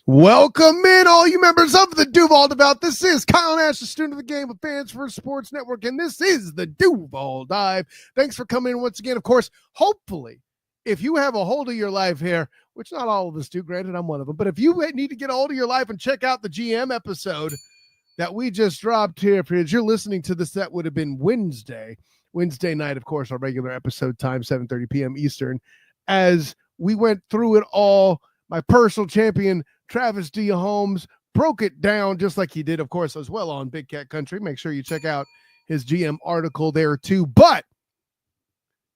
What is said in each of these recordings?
Welcome in, all you members of the Duval Devout. This is Kyle Nash, the student of the game of Fans First Sports Network, and this is the Duval Dive. Thanks for coming in once again. Of course, hopefully, if you have a hold of your life here, which not all of us do, granted, I'm one of them, but if you need to get a hold of your life and check out the GM episode that we just dropped here, if you're listening to this, that would have been Wednesday night, of course, our regular episode time, 7:30 p.m. Eastern, as we went through it all. My personal champion, Travis D. Holmes, broke it down just like he did, of course, as well on Big Cat Country. Make sure you check out his GM article there too. But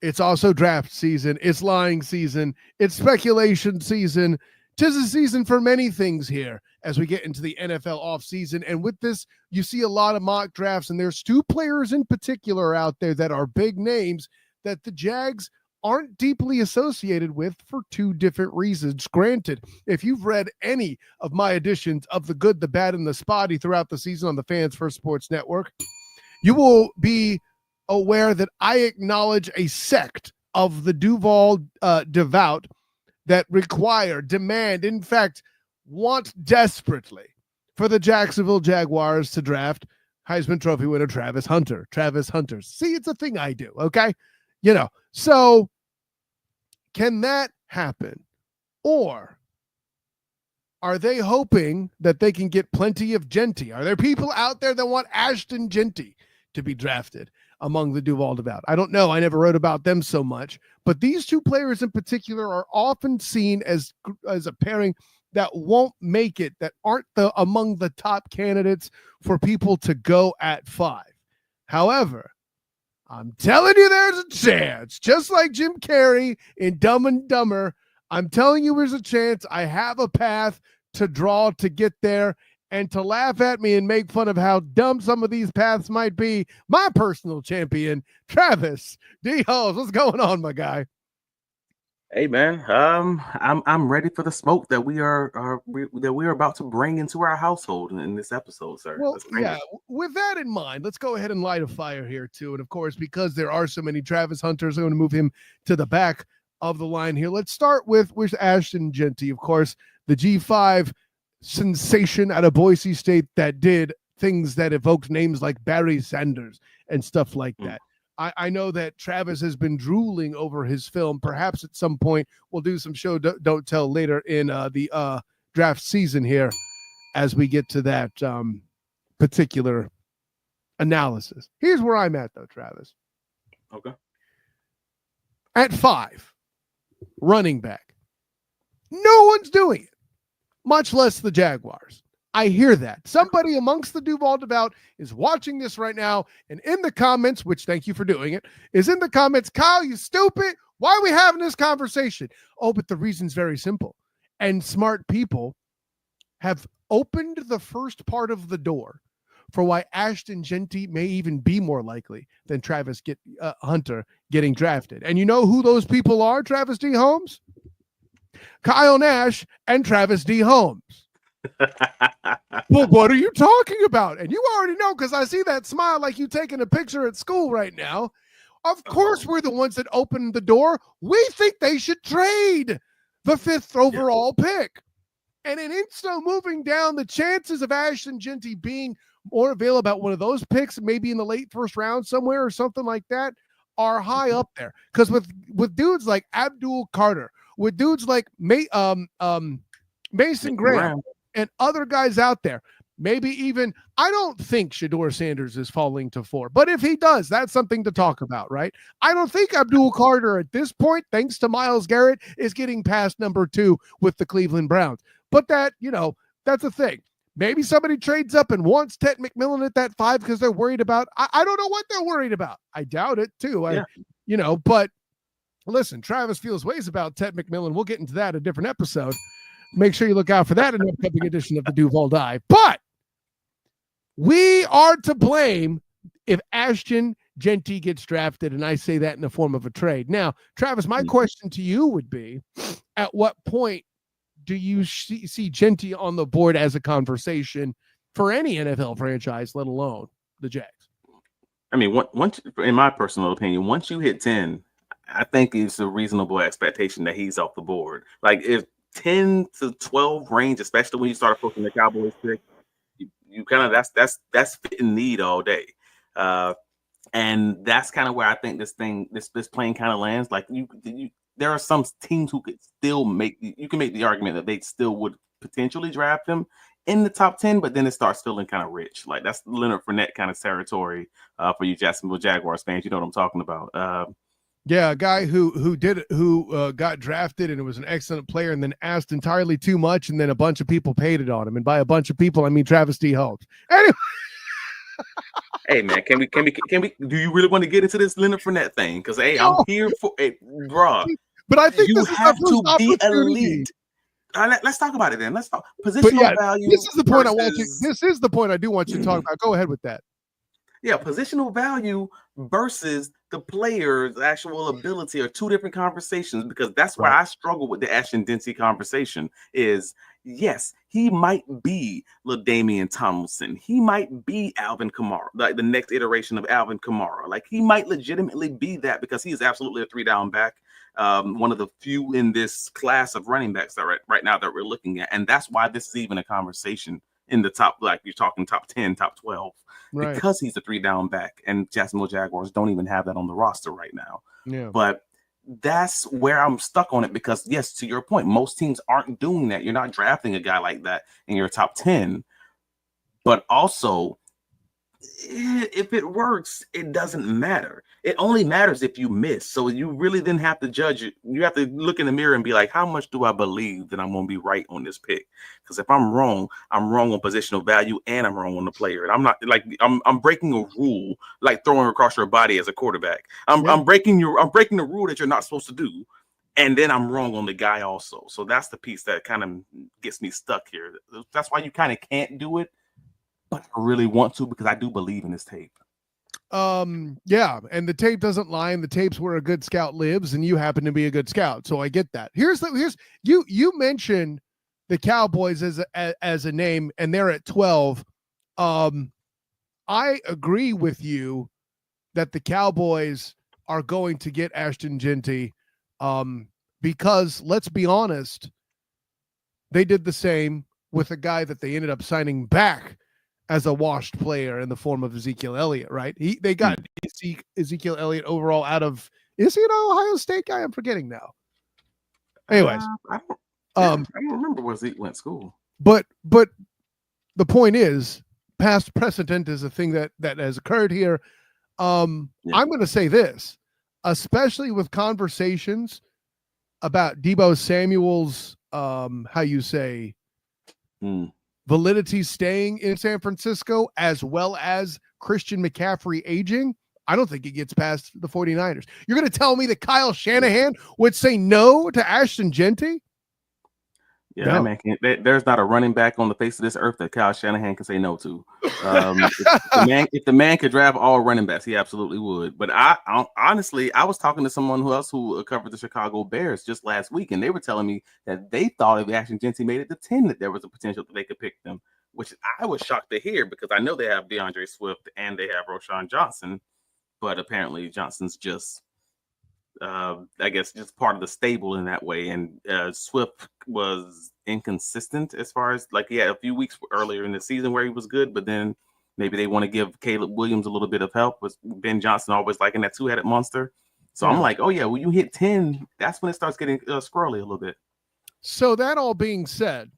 it's also draft season. It's lying season. It's speculation season. 'Tis a season for many things here as we get into the NFL offseason. And with this, you see a lot of mock drafts, and there's two players in particular out there that are big names that the Jags aren't deeply associated with for two different reasons. Granted, if you've read any of my editions of The Good, the Bad, and the Spotty throughout the season on the Fans First Sports Network, you will be aware that I acknowledge a sect of the Duval Devout that demand, in fact, want desperately for the Jacksonville Jaguars to draft Heisman Trophy winner Travis Hunter. See, it's a thing I do, okay? So can that happen? Or are they hoping that they can get plenty of Jeanty? Are there people out there that want Alshon Jeanty to be drafted among the Duval Devout? I don't know. I never wrote about them so much. But these two players in particular are often seen as a pairing that won't make it, that aren't among the top candidates for people to go at 5. However, I'm telling you, there's a chance. Just like Jim Carrey in Dumb and Dumber, I'm telling you there's a chance. I have a path to draw to get there, and to laugh at me and make fun of how dumb some of these paths might be. My personal champion, Travis D. Holmes. What's going on, my guy? Hey man, I'm ready for the smoke that we are about to bring into our household in this episode, sir. Well, yeah. With that in mind, let's go ahead and light a fire here too. And of course, because there are so many Travis Hunters, I'm going to move him to the back of the line here. Let's start with Alshon Jeanty, of course, the G5 sensation out of Boise State that did things that evoked names like Barry Sanders and stuff like that. I know that Travis has been drooling over his film. Perhaps at some point we'll do some show don't tell later in the draft season here as we get to that particular analysis. Here's where I'm at, though, Travis. Okay. At 5, running back. No one's doing it, much less the Jaguars. I hear that. Somebody amongst the Duval Devout is watching this right now, and in the comments, which thank you for doing it, is in the comments, Kyle, you stupid. Why are we having this conversation? Oh, but the reason's very simple. And smart people have opened the first part of the door for why Alshon Jeanty may even be more likely than Travis Hunter getting drafted. And you know who those people are, Travis D. Holmes? Kyle Nash and Travis D. Holmes. Well, what are you talking about? And you already know, because I see that smile like you taking a picture at school right now. Of course, we're the ones that opened the door. We think they should trade the 5th overall pick. And in Insto moving down, the chances of Alshon Jeanty being more available about one of those picks, maybe in the late first round somewhere or something like that, are high up there. Because with dudes like Abdul Carter, with dudes like Mason Graham, and other guys out there, maybe even, I don't think Shedeur Sanders is falling to 4, but if he does, that's something to talk about, right? I don't think Abdul Carter at this point, thanks to Myles Garrett, is getting past number 2 with the Cleveland Browns. But that, that's a thing. Maybe somebody trades up and wants Ted McMillan at that 5 because they're worried about, I don't know what they're worried about. I doubt it too. But listen, Travis feels ways about Ted McMillan. We'll get into that in a different episode. Make sure you look out for that in the upcoming edition of the Duval Dive. But we are to blame if Alshon Jeanty gets drafted, and I say that in the form of a trade. Now, Travis, my question to you would be, at what point do you see Jeanty on the board as a conversation for any NFL franchise, let alone the Jags? I mean, once, in my personal opinion, once you hit 10, I think it's a reasonable expectation that he's off the board. Like, if 10 to 12 range, especially when you start approaching the Cowboys pick, you kind of that's fit in need all day. And that's kind of where I think this plane kind of lands. Like there are some teams who could still you can make the argument that they still would potentially draft him in the top 10, but then it starts feeling kind of rich. Like that's Leonard Fournette kind of territory for you Jacksonville Jaguars fans. You know what I'm talking about. Yeah, a guy who got drafted and it was an excellent player and then asked entirely too much and then a bunch of people paid it on him. And by a bunch of people, I mean Travis D. Holmes. Anyway. Hey man, can we? Do you really want to get into this Leonard Fournette thing? Because hey, I'm here for it, bro. But I think you have to be elite. Let's talk about it then. Let's talk positional value. This is the point I want you. This is the point I do want you to talk about. Go ahead with that. Yeah, positional value versus the player's actual ability are two different conversations, because that's where I struggle with the Alshon Jeanty conversation is, yes, he might be LaDainian Tomlinson. He might be Alvin Kamara, like the next iteration of Alvin Kamara. Like he might legitimately be that because he is absolutely a 3-down back. One of the few in this class of running backs that right now that we're looking at. And that's why this is even a conversation in the top, like you're talking top 10, top 12. Right. Because he's a 3-down back, and Jacksonville Jaguars don't even have that on the roster right now. Yeah. But that's where I'm stuck on it because, yes, to your point, most teams aren't doing that. You're not drafting a guy like that in your top 10. But also, if it works, it doesn't matter. It only matters if you miss. So you really then have to judge it. You have to look in the mirror and be like, how much do I believe that I'm going to be right on this pick? Because if I'm wrong on positional value and I'm wrong on the player. And I'm not like I'm breaking a rule, like throwing across your body as a quarterback. I'm breaking the rule that you're not supposed to do. And then I'm wrong on the guy also. So that's the piece that kind of gets me stuck here. That's why you kind of can't do it. But I really want to because I do believe in this tape. Yeah, and the tape doesn't lie, and the tape's where a good scout lives, and you happen to be a good scout, so I get that. Here's you mentioned the Cowboys as a name, and they're at 12. I agree with you that the Cowboys are going to get Alshon Jeanty, because let's be honest, they did the same with a guy that they ended up signing back as a washed player in the form of Ezekiel Elliott, right? They got Ezekiel Elliott overall out of, is he an Ohio State guy? I'm forgetting now. Anyways, I don't remember where Zeke went to school. But the point is, past precedent is a thing that has occurred here. I'm going to say this, especially with conversations about Deebo Samuel's, validity staying in San Francisco, as well as Christian McCaffrey aging. I don't think it gets past the 49ers. You're going to tell me that Kyle Shanahan would say no to Alshon Jeanty? Yeah, no. Man, there's not a running back on the face of this earth that Kyle Shanahan can say no to. If the man could draft all running backs, he absolutely would. But I honestly, I was talking to someone who covered the Chicago Bears just last week, and they were telling me that they thought if Alshon Jeanty made it to 10, that there was a potential that they could pick them, which I was shocked to hear because I know they have DeAndre Swift and they have Roschon Johnson, but apparently Johnson's just I guess just part of the stable in that way. And Swift was inconsistent as far as like he had a few weeks earlier in the season where he was good, but then maybe they want to give Caleb Williams a little bit of help with Ben Johnson always liking that two-headed monster. So I'm like, oh yeah, when you hit 10, that's when it starts getting squirrely a little bit. So that all being said,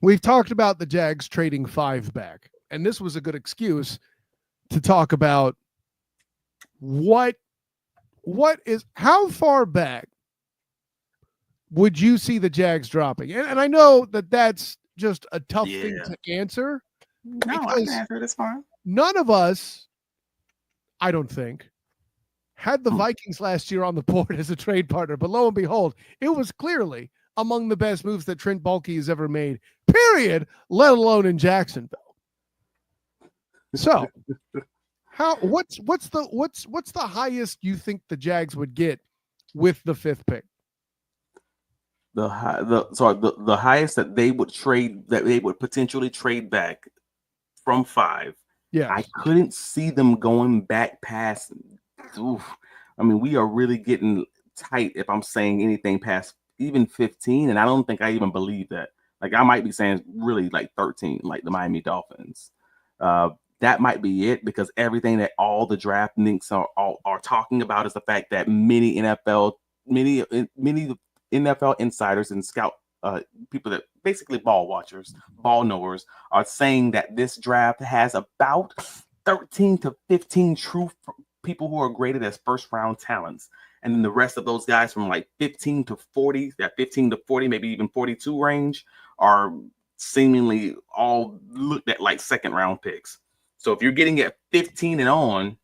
we've talked about the Jags trading 5 back, and this was a good excuse to talk about how far back would you see the Jags dropping? And I know that that's just a tough thing to answer. No, I can answer it. It's fine. None of us, I don't think, had the Vikings last year on the board as a trade partner, but lo and behold, it was clearly among the best moves that Trent Baalke has ever made, period, let alone in Jacksonville. So what's the highest you think the Jags would get with the 5th pick? The highest that they would potentially trade back from 5. Yeah, I couldn't see them going back past. I mean, we are really getting tight if I'm saying anything past even 15, and I don't think I even believe that. Like I might be saying really like 13, like the Miami Dolphins. That might be it, because everything that all the draft nicks are talking about is the fact that many NFL insiders and scout people that basically ball watchers, ball knowers, are saying that this draft has about 13 to 15 true people who are graded as first round talents. And then the rest of those guys from like 15 to 40, that 15 to 40, maybe even 42 range, are seemingly all looked at like second round picks. So if you're getting at 15 and on,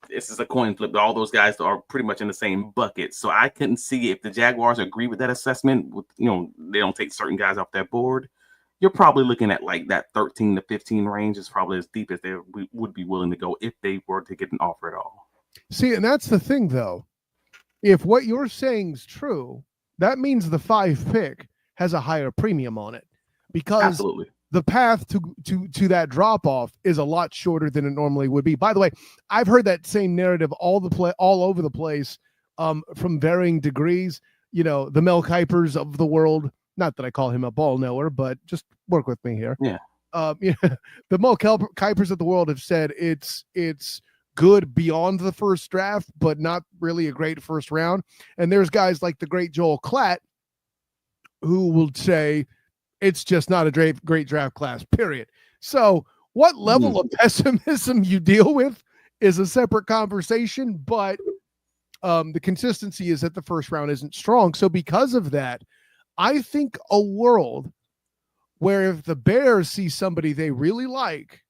this is a coin flip. All those guys are pretty much in the same bucket. So I couldn't see if the Jaguars agree with that assessment. They don't take certain guys off their board. You're probably looking at like that 13 to 15 range is probably as deep as they would be willing to go if they were to get an offer at all. See, and that's the thing, though. If what you're saying is true, that means the 5 pick has a higher premium on it, because Absolutely. The path to that drop off is a lot shorter than it normally would be. By the way, I've heard that same narrative all over the place, from varying degrees. The Mel Kipers of the world. Not that I call him a ball knower, but just work with me here. Yeah. The Mel Kipers of the world have said it's good beyond the first draft, but not really a great first round. And there's guys like the great Joel Klatt who will say it's just not a great draft class, period. So what level of pessimism you deal with is a separate conversation, but the consistency is that the first round isn't strong. So because of that, I think a world where if the Bears see somebody they really like,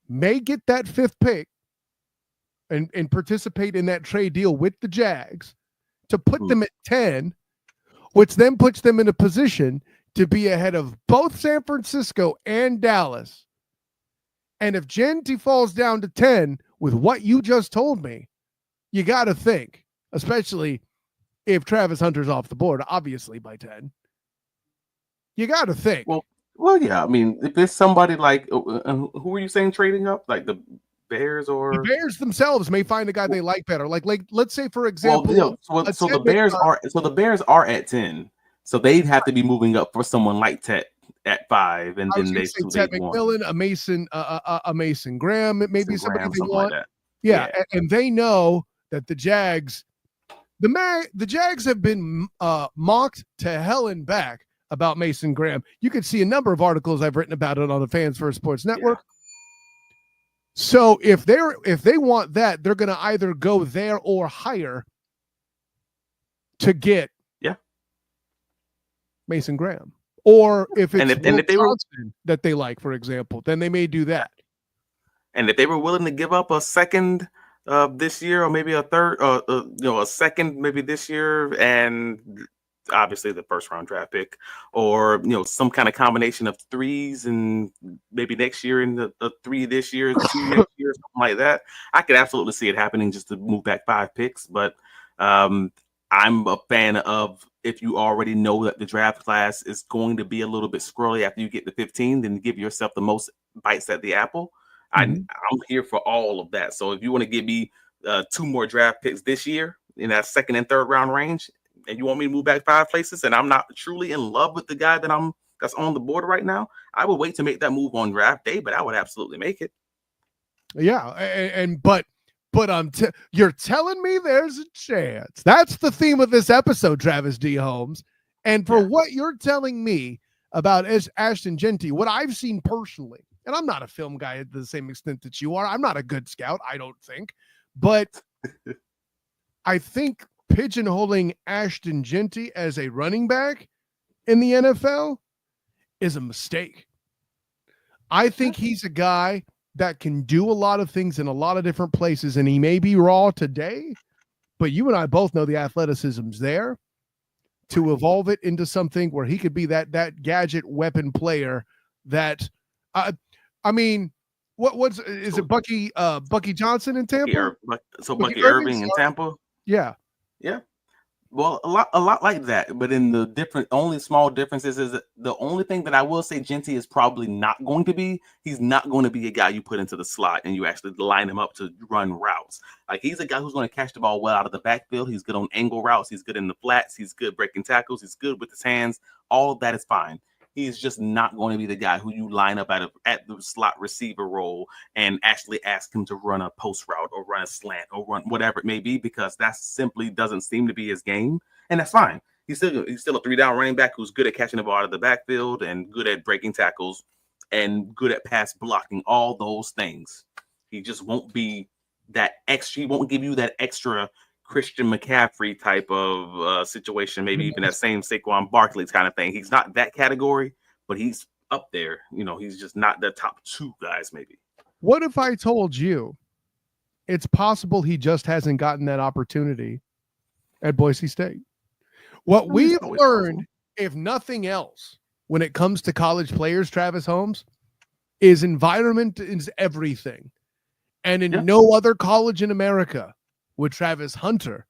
may get that 5th pick and participate in that trade deal with the Jags to put them at 10, which then puts them in a position to be ahead of both San Francisco and Dallas. And if Jeanty falls down to 10 with what you just told me, you got to think, especially if Travis Hunter's off the board, obviously by 10, you got to think. Well, yeah. I mean, if it's somebody like, who are you saying trading up? Like the Bears or the Bears themselves may find a guy they like better. Like let's say, for example, so the Bears are at 10. So they'd have to be moving up for someone like Ted at 5, and then they Ted McMillan, a Mason Graham, maybe somebody they want. Like that. Yeah, and they know that the Jags, the Jags have been mocked to hell and back about Mason Graham. You could see a number of articles I've written about it on the Fans First Sports Network. Yeah. So if they want that, they're going to either go there or higher to get Mason Graham, or if it's if they were that they like, for example, then they may do that. And if they were willing to give up a second this year, or maybe a third, a second maybe this year, and obviously the first round draft pick, or some kind of combination of 3s, and maybe next year in the 3 this year, 2 next year, something like that, I could absolutely see it happening just to move back 5 picks. But I'm a fan of, if you already know that the draft class is going to be a little bit squirrely after you get to 15, then give yourself the most bites at the apple. I'm here for all of that. So if you want to give me 2 more draft picks this year in that second and third round range, and you want me to move back 5 places, and I'm not truly in love with the guy that's on the board right now, I would wait to make that move on draft day, but I would absolutely make it. Yeah, but you're telling me there's a chance. That's the theme of this episode, Travis D. Holmes. And for what you're telling me about Ashton Jeanty, what I've seen personally, and I'm not a film guy to the same extent that you are. I'm not a good scout, I don't think. But I think pigeonholing Ashton Jeanty as a running back in the NFL is a mistake. I think he's a guy that can do a lot of things in a lot of different places, and he may be raw today, but you and I both know the athleticism's there to evolve it into something where he could be that gadget weapon player that is it Bucky Johnson in Tampa? Bucky Irving in Tampa? Yeah. Well, a lot like that, but in the only small differences is that the only thing that I will say Jeanty is probably not going to be, he's not going to be a guy you put into the slot and you actually line him up to run routes. Like, he's a guy who's going to catch the ball well out of the backfield. He's good on angle routes. He's good in the flats. He's good breaking tackles. He's good with his hands. All of that is fine. He's just not going to be the guy who you line up at the slot receiver role and actually ask him to run a post route or run a slant or run whatever it may be, because that simply doesn't seem to be his game. And that's fine. He's still a 3-down running back who's good at catching the ball out of the backfield and good at breaking tackles and good at pass blocking, all those things. He just won't be that extra. He won't give you that extra Christian McCaffrey type of situation, maybe even that same Saquon Barkley kind of thing. He's not that category, but he's up there. He's just not the top 2 guys, maybe. What if I told you it's possible he just hasn't gotten that opportunity at Boise State? What we've learned, if nothing else, when it comes to college players, Travis Holmes, is environment is everything. And in no other college in America would Travis Hunter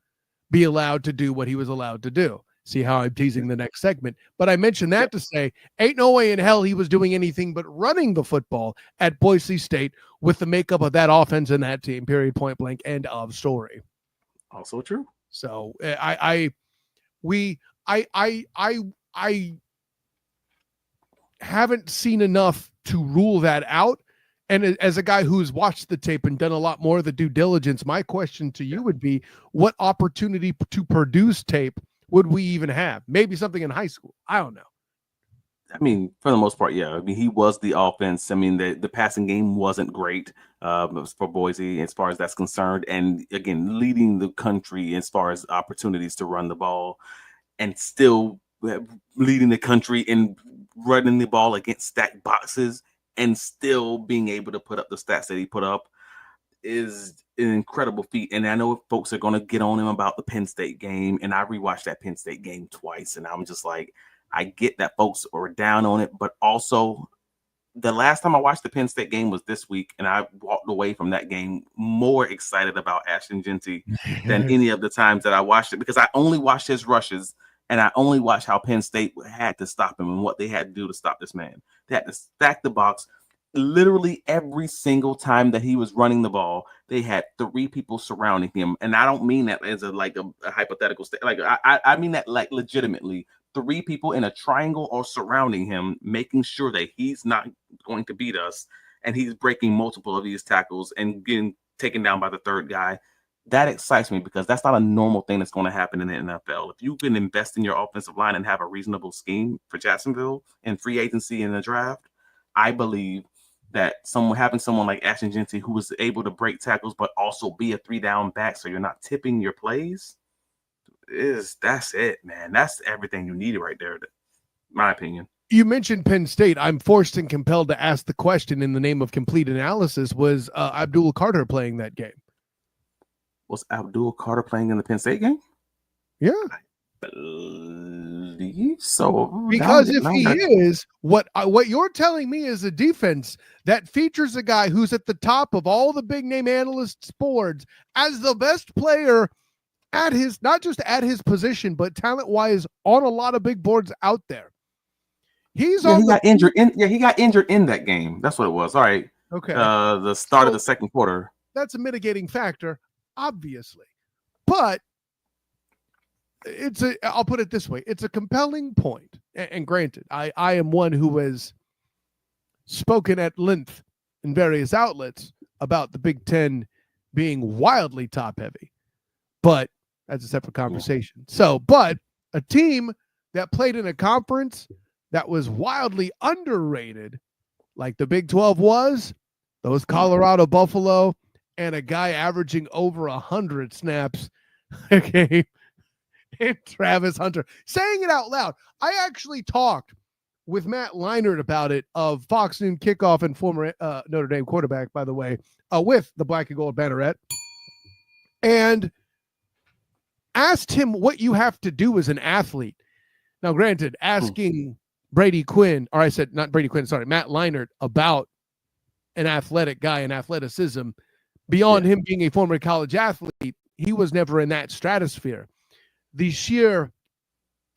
be allowed to do what he was allowed to do. See how I'm teasing the next segment. But I mentioned that to say, ain't no way in hell he was doing anything but running the football at Boise State with the makeup of that offense and that team, period, point blank, end of story. Also true. So I haven't seen enough to rule that out. And as a guy who's watched the tape and done a lot more of the due diligence, my question to you would be, what opportunity to produce tape would we even have? Maybe something in high school. I don't know. I mean, for the most part, yeah. I mean, he was the offense. I mean, the passing game wasn't great for Boise as far as that's concerned. And again, leading the country as far as opportunities to run the ball, and still leading the country in running the ball against stacked boxes and still being able to put up the stats that he put up is an incredible feat. And I know folks are going to get on him about the Penn State game. And I rewatched that Penn State game twice. And I'm just like, I get that folks are down on it. But also, the last time I watched the Penn State game was this week. And I walked away from that game more excited about Alshon Jeanty than any of the times that I watched it, because I only watched his rushes. And I only watched how Penn State had to stop him and what they had to do to stop this man. They had to stack the box. Literally every single time that he was running the ball, they had 3 people surrounding him. And I don't mean that as a hypothetical state. Like, I mean that like legitimately 3 people in a triangle or surrounding him, making sure that he's not going to beat us. And he's breaking multiple of these tackles and getting taken down by the 3rd guy. That excites me, because that's not a normal thing that's going to happen in the NFL. If you can invest in your offensive line and have a reasonable scheme for Jacksonville in free agency in the draft, I believe that having someone like Alshon Jeanty who was able to break tackles but also be a 3-down back, so you're not tipping your plays, that's it, man. That's everything you needed right there, in my opinion. You mentioned Penn State. I'm forced and compelled to ask the question in the name of complete analysis. Was Abdul Carter playing that game? Was Abdul Carter playing in the Penn State game? Yeah. I believe so. Because if he is, what you're telling me is a defense that features a guy who's at the top of all the big name analysts' boards as the best player at his, not just at his position, but talent-wise on a lot of big boards out there. He got injured in that game. That's what it was. All right. Okay. The start of the second quarter. That's a mitigating factor, obviously. But I'll put it this way. It's a compelling point. And granted, I am one who has spoken at length in various outlets about the Big Ten being wildly top heavy, but that's a separate conversation. So, but a team that played in a conference that was wildly underrated, like the Big 12 was, those Colorado Buffalo, and a guy averaging over 100 snaps a game, and Travis Hunter. Saying it out loud, I actually talked with Matt Leinart about it, of Fox Noon Kickoff and former Notre Dame quarterback, by the way, with the black and gold banneret, and asked him what you have to do as an athlete. Now, granted, asking Brady Quinn, or I said not Brady Quinn, sorry, Matt Leinart, about an athletic guy and athleticism, beyond him being a former college athlete, he was never in that stratosphere. the sheer,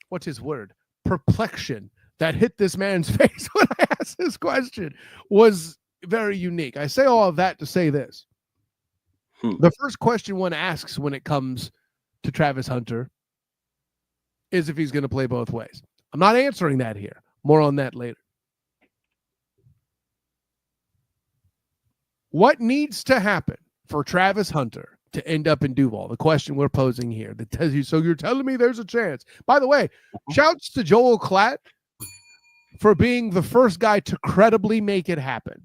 what's his word, perplexion that hit this man's face when I asked this question was very unique. I say all of that to say this. The first question one asks when it comes to Travis Hunter is if he's going to play both ways. I'm not answering that here. More on that later. What needs to happen for Travis Hunter to end up in Duval? The question we're posing here. That tells you, so you're telling me there's a chance. By the way, shouts to Joel Klatt for being the first guy to credibly make it happen.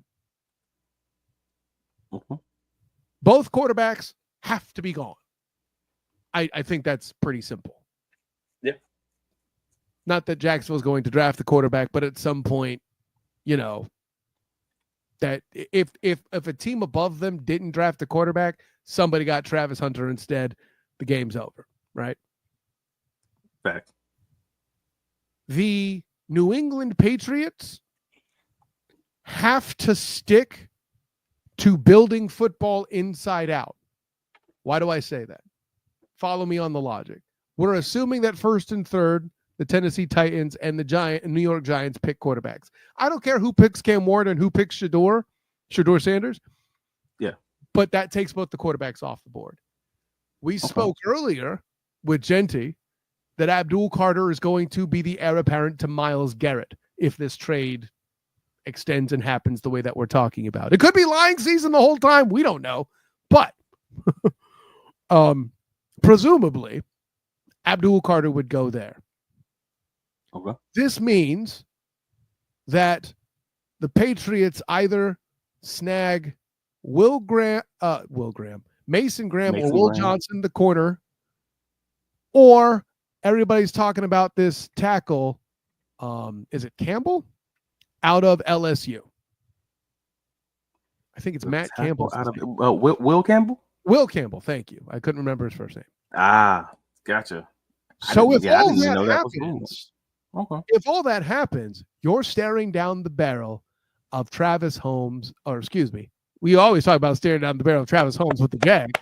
Both quarterbacks have to be gone. I think that's pretty simple. Yeah. Not that Jacksonville's going to draft the quarterback, but at some point, that if a team above them didn't draft the quarterback, somebody got Travis Hunter instead, the game's over, right? Fact. The New England Patriots have to stick to building football inside out. Why do I say that? Follow me on the logic. We're assuming that first and third, the Tennessee Titans and the New York Giants pick quarterbacks. I don't care who picks Cam Ward and who picks Shedeur Sanders. Yeah. But that takes both the quarterbacks off the board. We spoke earlier with Jeanty that Abdul Carter is going to be the heir apparent to Myles Garrett if this trade extends and happens the way that we're talking about. It could be lying season the whole time. We don't know. But presumably, Abdul Carter would go there. Okay. This means that the Patriots either snag Mason Graham, or Will Johnson, the corner, or everybody's talking about this tackle. Is it Campbell out of LSU? I think it's Matt Campbell. Will Campbell? Will Campbell. Thank you. I couldn't remember his first name. Gotcha. So if all that happens, you're staring down the barrel of Travis Holmes, or excuse me, we always talk about staring down the barrel of Travis Holmes with the Jags,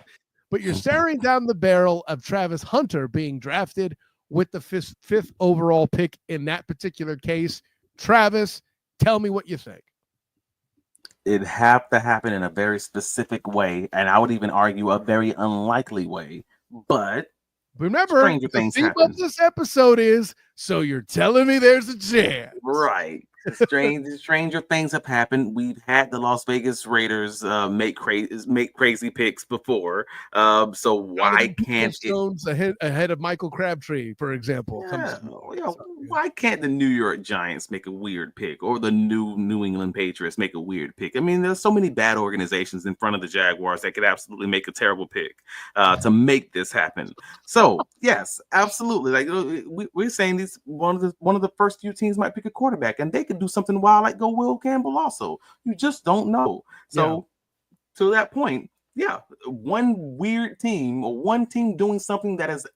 but you're staring down the barrel of Travis Hunter being drafted with the fifth overall pick in that particular case. Travis, tell me what you think. It'd have to happen in a very specific way, and I would even argue a very unlikely way. But remember, the theme of this episode is, so you're telling me there's a chance. Right. Stranger things have happened. We've had the Las Vegas Raiders make crazy picks before. So why can't Stones ahead of Michael Crabtree, for example? Why can't the New York Giants make a weird pick, or the New England Patriots make a weird pick? I mean, there's so many bad organizations in front of the Jaguars that could absolutely make a terrible pick to make this happen. So yes, absolutely. Like we're saying, this one of the first few teams might pick a quarterback, and they could do something wild like go Will Campbell also. You just don't know. So to that point, one weird team or one team doing something that is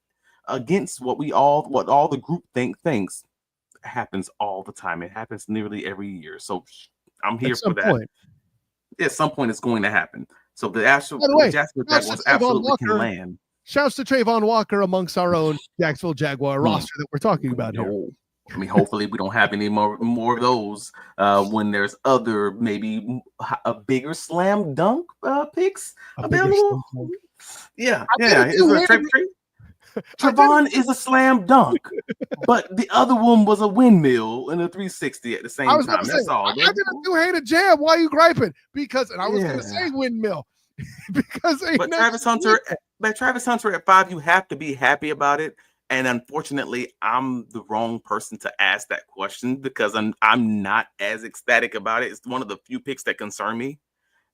against what all the group thinks happens all the time. It happens nearly every year. So I'm here for that. At some point it's going to happen. So the Jacksonville Jaguars absolutely can land. Shouts to Trayvon Walker amongst our own Jacksonville Jaguar roster that we're talking about here. I mean, hopefully we don't have any more of those when there's other, maybe a bigger slam dunk picks available. Trayvon is a slam dunk, but the other one was a windmill and a 360 at the same time. That's all. I didn't do hate a jam. Why are you griping? Because, and I was going to say windmill. But Travis Hunter at 5, you have to be happy about it. And unfortunately, I'm the wrong person to ask that question because I'm not as ecstatic about it. It's one of the few picks that concern me.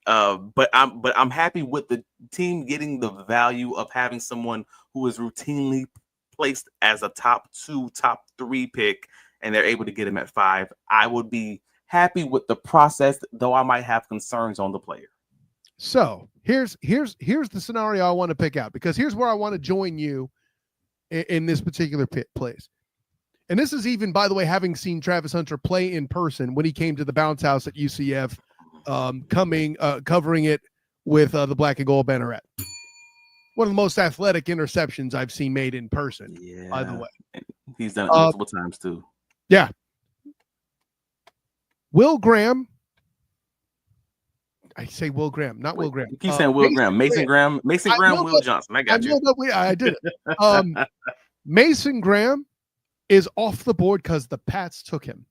But I'm happy with the team getting the value of having someone who is routinely placed as a top 2, top 3 pick, and they're able to get him at 5. I would be happy with the process, though I might have concerns on the player. So here's the scenario I want to pick out, because here's where I want to join you in this particular place. And this is even, by the way, having seen Travis Hunter play in person when he came to the bounce house at UCF, covering it with the black and gold banneret. One of the most athletic interceptions I've seen made in person, by the way. He's done it multiple times too. Yeah. Will Graham. I say Will Graham, not Will Graham. You keep saying Will Graham. Mason Graham, Will Johnson. I got you. I did it. Mason Graham is off the board because the Pats took him.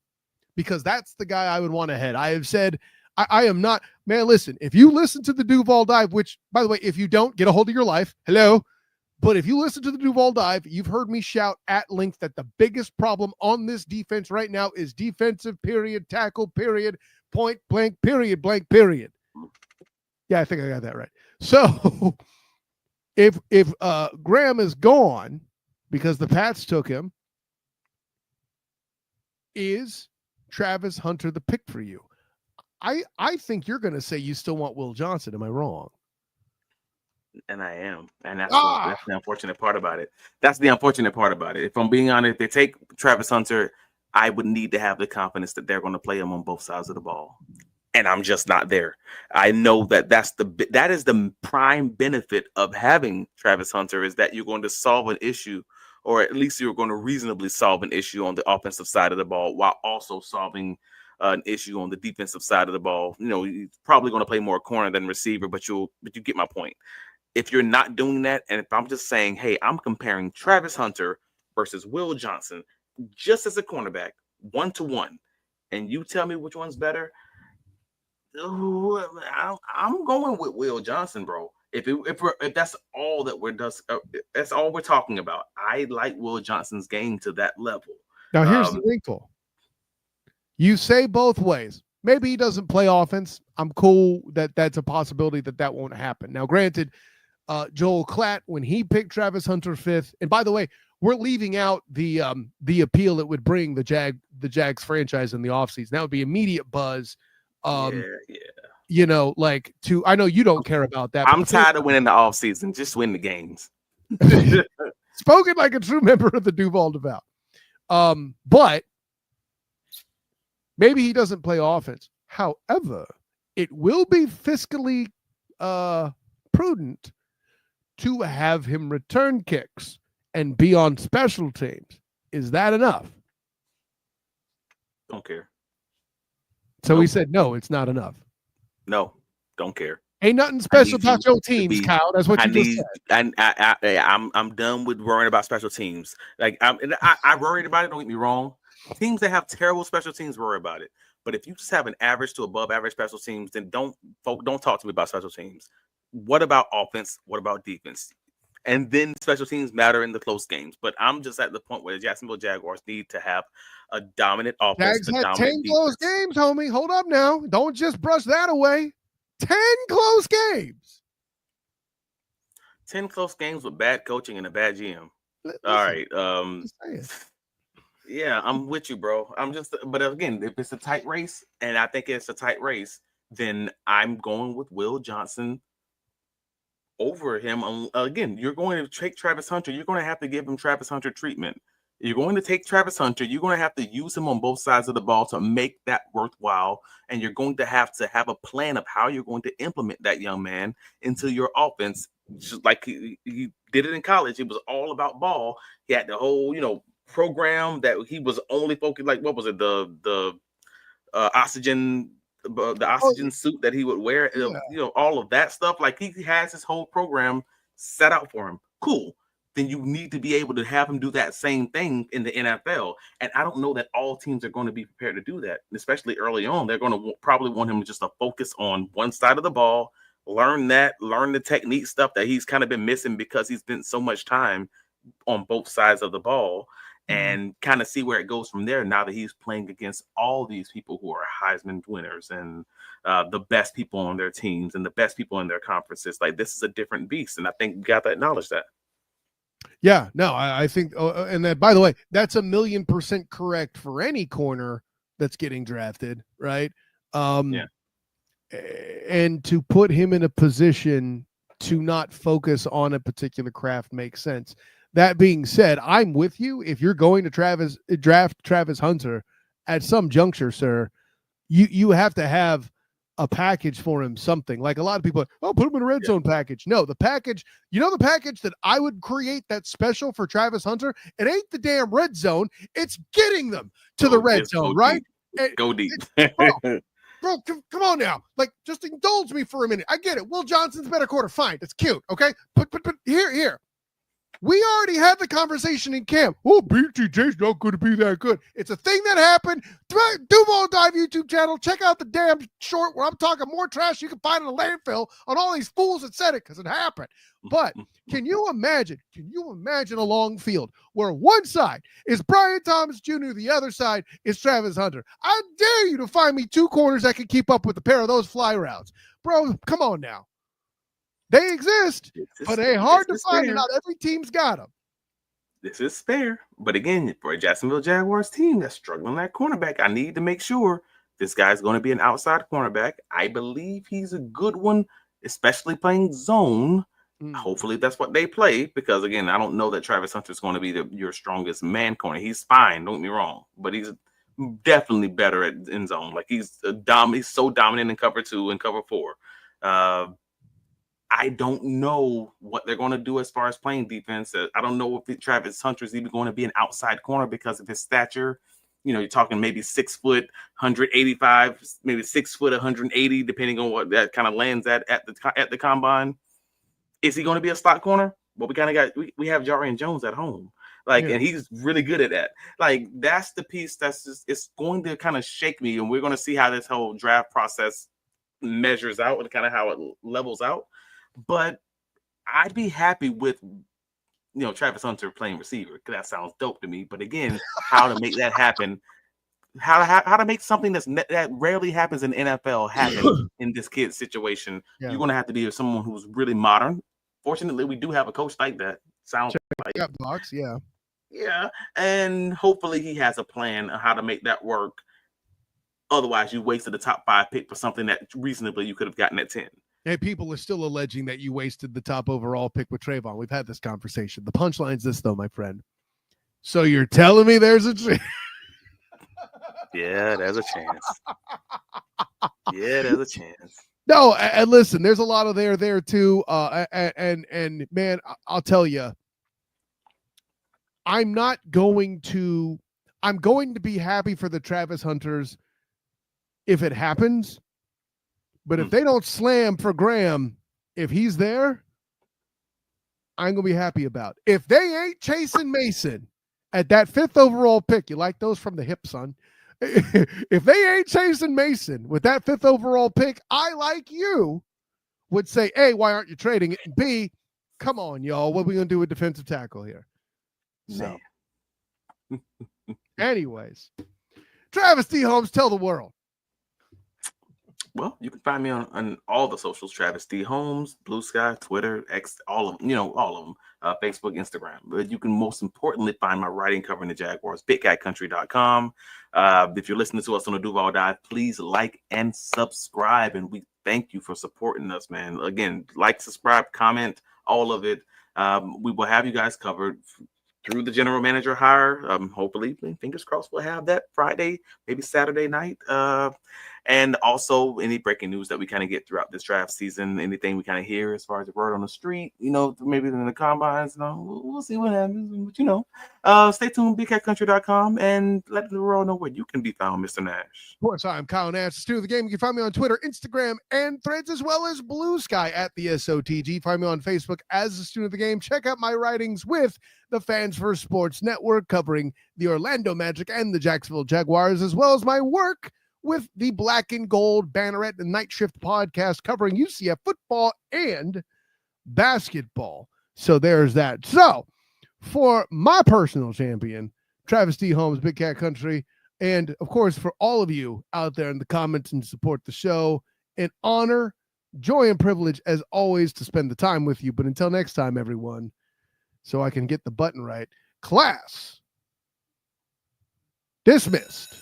Because that's the guy I would want ahead. I have said, I am not, man, listen, if you listen to the Duval Dive, which, by the way, if you don't, get a hold of your life. Hello. But if you listen to the Duval Dive, you've heard me shout at length that the biggest problem on this defense right now is defensive, period, tackle, period, point blank, period, blank, period. Yeah, I think I got that right. So if Graham is gone because the Pats took him, is Travis Hunter the pick for you? I think you're going to say you still want Will Johnson. Am I wrong? And I am. And that's the unfortunate part about it. That's the unfortunate part about it. If I'm being honest, if they take Travis Hunter, I would need to have the confidence that they're going to play him on both sides of the ball. And I'm just not there. I know that that is the prime benefit of having Travis Hunter, is that you're going to solve an issue, or at least you're going to reasonably solve an issue on the offensive side of the ball while also solving an issue on the defensive side of the ball. You know, you're probably going to play more corner than receiver, but you get my point. If you're not doing that, and if I'm just saying, hey, I'm comparing Travis Hunter versus Will Johnson just as a cornerback, 1-to-1, and you tell me which one's better, I'm going with Will Johnson, bro. If that's all that's all we're talking about. I like Will Johnson's game to that level. Now here's the wrinkle. You say both ways. Maybe he doesn't play offense. I'm cool that's a possibility that won't happen. Now, granted, Joel Klatt, when he picked Travis Hunter 5th, and by the way, we're leaving out the appeal it would bring the Jags franchise in the offseason. That would be immediate buzz. You know, like I know you don't care about that. I'm tired of winning the offseason. Just win the games. Spoken like a true member of the Duval Devout. But maybe he doesn't play offense. However, it will be fiscally prudent to have him return kicks and be on special teams. Is that enough? Don't care. So he said, no, it's not enough. No, don't care. Ain't nothing special about your teams, Kyle. That's what you just said. I'm done with worrying about special teams. Like I worried about it. Don't get me wrong. Teams that have terrible special teams worry about it. But if you just have an average to above average special teams, then don't talk to me about special teams. What about offense? What about defense? And then special teams matter in the close games. But I'm just at the point where the Jacksonville Jaguars need to have a dominant offense. Jags had 10 close games, homie. Hold up now. Don't just brush that away. 10 close games. 10 close games with bad coaching and a bad GM. All right. Yeah, I'm with you, bro. But again, if it's a tight race, and I think it's a tight race, then I'm going with Will Johnson over him. Again, you're going to take Travis Hunter. You're going to have to give him Travis Hunter treatment. You're going to take Travis Hunter. You're going to have to use him on both sides of the ball to make that worthwhile. And you're going to have a plan of how you're going to implement that young man into your offense. Just like he did it in college. It was all about ball. He had the whole, program that he was only focused. Like, what was it? The oxygen suit that he would wear. Yeah. All of that stuff. Like, he has his whole program set out for him. Cool. Then you need to be able to have him do that same thing in the NFL. And I don't know that all teams are going to be prepared to do that, especially early on. They're going to probably want him just to focus on one side of the ball, learn the technique stuff that he's kind of been missing because he's spent so much time on both sides of the ball, and kind of see where it goes from there now that he's playing against all these people who are Heisman winners and the best people on their teams and the best people in their conferences. Like, this is a different beast, and I think you got to acknowledge that. Yeah, no, I think, and that, by the way, that's 1,000,000% correct for any corner that's getting drafted, right? Yeah. And to put him in a position to not focus on a particular craft makes sense. That being said, I'm with you. If you're going to draft Travis Hunter at some juncture, sir, you have to have a package for him, something like a lot of people are, put him in a red zone package. No, the package, the package that I would create that's special for Travis Hunter, it ain't the damn red zone. It's getting them to the red zone, right? Go deep. Bro, come on now. Like, just indulge me for a minute. I get it. Will Johnson's better quarter. Fine. It's cute. Okay. But here. We already had the conversation in camp. Oh, BTJ's not going to be that good. It's a thing that happened. Duval Dive YouTube channel. Check out the damn short where I'm talking more trash you can find in a landfill on all these fools that said it because it happened. But can you imagine a long field where one side is Brian Thomas Jr., the other side is Travis Hunter? I dare you to find me two corners that can keep up with a pair of those fly routes. Bro, come on now. They exist, but they're hard to find, and not every team's got them. This is fair. But again, for a Jacksonville Jaguars team that's struggling at cornerback, I need to make sure this guy's going to be an outside cornerback. I believe he's a good one, especially playing zone. Hopefully that's what they play, because, again, I don't know that Travis Hunter is going to be your strongest man corner. He's fine, don't get me wrong, but he's definitely better in zone. Like, he's so dominant in cover 2 and cover 4. I don't know what they're going to do as far as playing defense. I don't know if Travis Hunter is even going to be an outside corner because of his stature. You're talking maybe 6 foot, 185, maybe 6 foot, 180, depending on what that kind of lands at the combine. Is he going to be a slot corner? Well, we have Jarian Jones at home. And he's really good at that. Like, that's the piece it's going to kind of shake me, and we're going to see how this whole draft process measures out and kind of how it levels out. But I'd be happy with, Travis Hunter playing receiver, because that sounds dope to me. But again, how to make that happen, how to make something that rarely happens in the NFL happen in this kid's situation. Yeah. You're going to have to be someone who's really modern. Fortunately, we do have a coach like that. Sounds like box, yeah. Yeah, and hopefully he has a plan on how to make that work. Otherwise, you wasted the top 5 pick for something that reasonably you could have gotten at 10. And people are still alleging that you wasted the top overall pick with Trayvon. We've had this conversation. The punchline's this, though, my friend. So you're telling me there's a chance? Yeah, there's a chance. Yeah, there's a chance. No, and listen, there's a lot of there too. And man, I'll tell you, I'm going to be happy for the Travis Hunters if it happens. But if they don't slam for Graham, if he's there, I'm going to be happy about it. If they ain't chasing Mason at that 5th overall pick, you like those from the hip, son. If they ain't chasing Mason with that 5th overall pick, I, like you, would say, A, why aren't you trading it? And B, come on, y'all. What are we going to do with defensive tackle here? So, anyways, Travis D. Holmes, tell the world. Well, you can find me on all the socials: Travis D. Holmes, Blue Sky, Twitter, X, all of them, Facebook, Instagram. But you can most importantly find my writing covering the Jaguars, BigCatCountry.com. If you're listening to us on the Duval Dive, please like and subscribe. And we thank you for supporting us, man. Again, like, subscribe, comment, all of it. We will have you guys covered through the general manager hire. Hopefully, fingers crossed, we'll have that Friday, maybe Saturday night. And also any breaking news that we kind of get throughout this draft season, anything we kind of hear as far as the word on the street, maybe in the combines, we'll see what happens. But, stay tuned, BigCatCountry.com, and let the world know where you can be found, Mr. Nash. Of course, I'm Kyle Nash, the student of the game. You can find me on Twitter, Instagram, and Threads, as well as Blue Sky at the SOTG. Find me on Facebook as the student of the game. Check out my writings with the Fans First Sports Network, covering the Orlando Magic and the Jacksonville Jaguars, as well as my work with the Black and Gold Banneret and Night Shift podcast, covering UCF football and basketball. So there's that. So for my personal champion, Travis D. Holmes, Big Cat Country, and of course for all of you out there in the comments and support the show, an honor, joy, and privilege as always to spend the time with you. But until next time, everyone, so I can get the button right, class dismissed.